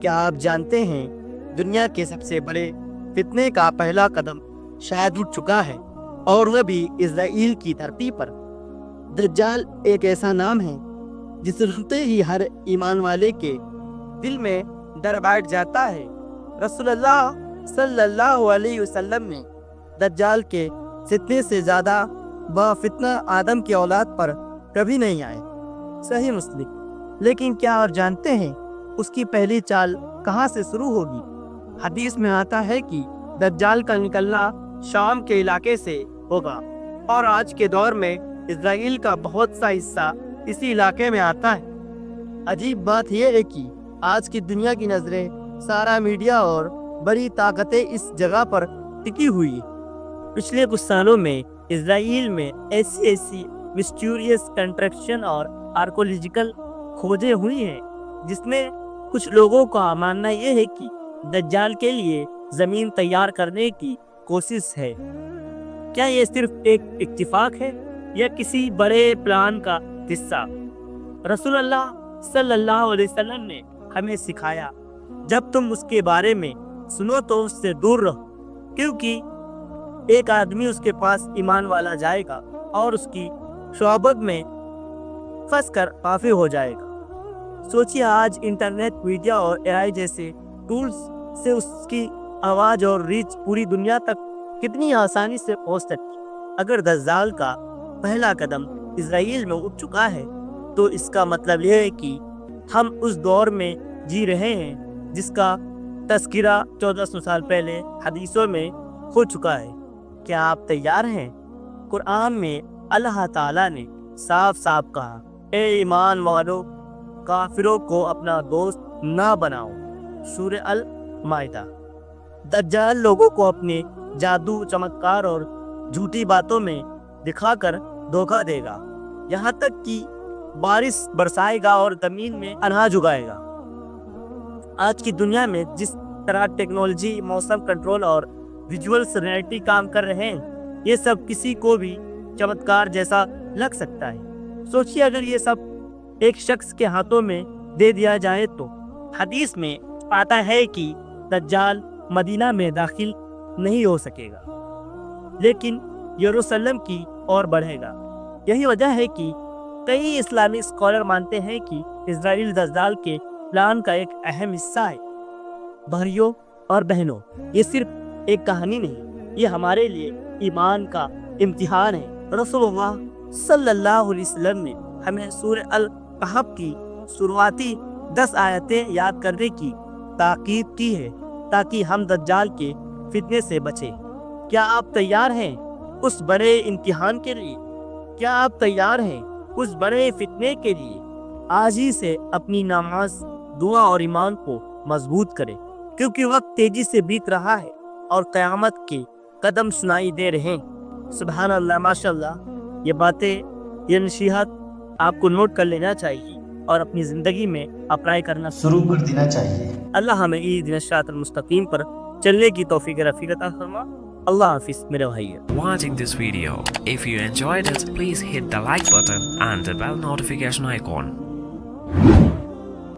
کیا آپ جانتے ہیں دنیا کے سب سے بڑے فتنے کا پہلا قدم شاید اٹھ چکا ہے، اور وہ بھی اسرائیل کی دھرتی پر۔ دجال ایک ایسا نام ہے جسے سنتے ہی ہر ایمان والے کے دل میں ڈر بیٹھ جاتا ہے۔ رسول اللہ صلی اللہ علیہ وسلم نے دجال کے فتنے سے زیادہ با فتنہ آدم کی اولاد پر کبھی نہیں آئے، صحیح مسلم۔ لیکن کیا آپ جانتے ہیں اس کی پہلی چال کہاں سے شروع ہوگی؟ حدیث میں آتا ہے کہ دجال کا نکلنا شام کے علاقے سے ہوگا، اور آج کے دور میں اسرائیل کا بہت سا حصہ اسی علاقے میں آتا ہے۔ عجیب بات یہ ہے کہ آج کی دنیا کی نظریں، سارا میڈیا اور بڑی طاقتیں اس جگہ پر ٹکی ہوئی۔ پچھلے کچھ سالوں میں اسرائیل میں ایسی مسٹیریس کنسٹرکشن اور آرکیولوجیکل کھوجیں ہوئی ہیں جس میں کچھ لوگوں کا ماننا یہ ہے کہ دجال کے لیے زمین تیار کرنے کی کوشش ہے۔ کیا یہ صرف ایک اتفاق ہے یا کسی بڑے پلان کا حصہ؟ رسول اللہ صلی اللہ علیہ وسلم نے ہمیں سکھایا، جب تم اس کے بارے میں سنو تو اس سے دور رہو، کیونکہ ایک آدمی اس کے پاس ایمان والا جائے گا اور اس کی شعبت میں پھنس کر کافر ہو جائے گا۔ سوچیے آج انٹرنیٹ، میڈیا اور AI جیسے ٹولز سے اس کی آواز اور ریچ پوری دنیا تک کتنی آسانی سے پہنچ سکتی۔ اگر دجال کا پہلا قدم اسرائیل میں اٹھ چکا ہے تو اس کا مطلب یہ ہے کہ ہم اس دور میں جی رہے ہیں جس کا تذکرہ 1400 سال پہلے حدیثوں میں ہو چکا ہے۔ کیا آپ تیار ہیں؟ قرآن میں اللہ تعالیٰ نے صاف صاف کہا، اے ایمان والو، کافروں کو اپنا دوست نہ بناؤ۔ سورہ المائدہ۔ دجال لوگوں کو اپنے جادو، چمتکار اور جھوٹی باتوں میں دکھا کر دھوکہ دے گا، یہاں تک کہ بارش برسائے گا اور زمین میں اناج اگائے گا۔ آج کی دنیا میں جس طرح ٹیکنالوجی، موسم کنٹرول اور ویژولس ریئلٹی کام کر رہے ہیں، یہ سب کسی کو بھی چمتکار جیسا لگ سکتا ہے۔ سوچیے اگر یہ سب ایک شخص کے ہاتھوں میں دے دیا جائے تو۔ حدیث میں آتا ہے کہ دجال مدینہ میں داخل نہیں ہو سکے گا، لیکن یروشلم کی اور بڑھے گا۔ یہی وجہ ہے کہ کئی اسلامی اسکالر مانتے ہیں کہ اسرائیل دجال کے پلان کا ایک اہم حصہ ہے۔ بھائیوں اور بہنوں، یہ صرف ایک کہانی نہیں، یہ ہمارے لیے ایمان کا امتحان ہے۔ رسول اللہ صلی اللہ علیہ وسلم نے ہمیں سورہ الکہف کی شروعاتی 10 آیتیں یاد کرنے کی تاکید کی ہے تاکہ ہم دجال کے فتنے سے بچیں۔ کیا آپ تیار ہیں اس بڑے امتحان کے لیے؟ کیا آپ تیار ہیں اس بڑے فتنے کے لیے؟ آج ہی سے اپنی نماز، دعا اور ایمان کو مضبوط کریں، کیونکہ وقت تیزی سے بیت رہا ہے اور قیامت کے قدم سنائی دے رہے ہیں۔ سبحان اللہ، ماشاء اللہ۔ یہ باتیں، یہ نصیحت آپ کو نوٹ کر لینا چاہیے اور اپنی زندگی میں اپلائی کرنا شروع کر دینا چاہیے۔ اللہ ہمیں دین الصراط المستقیم پر چلنے کی توفیق رفیق عطا فرما۔ اللہ حافظ میرے بھائی۔ Watching this video. If you enjoyed it, please hit the like button and the bell notification icon.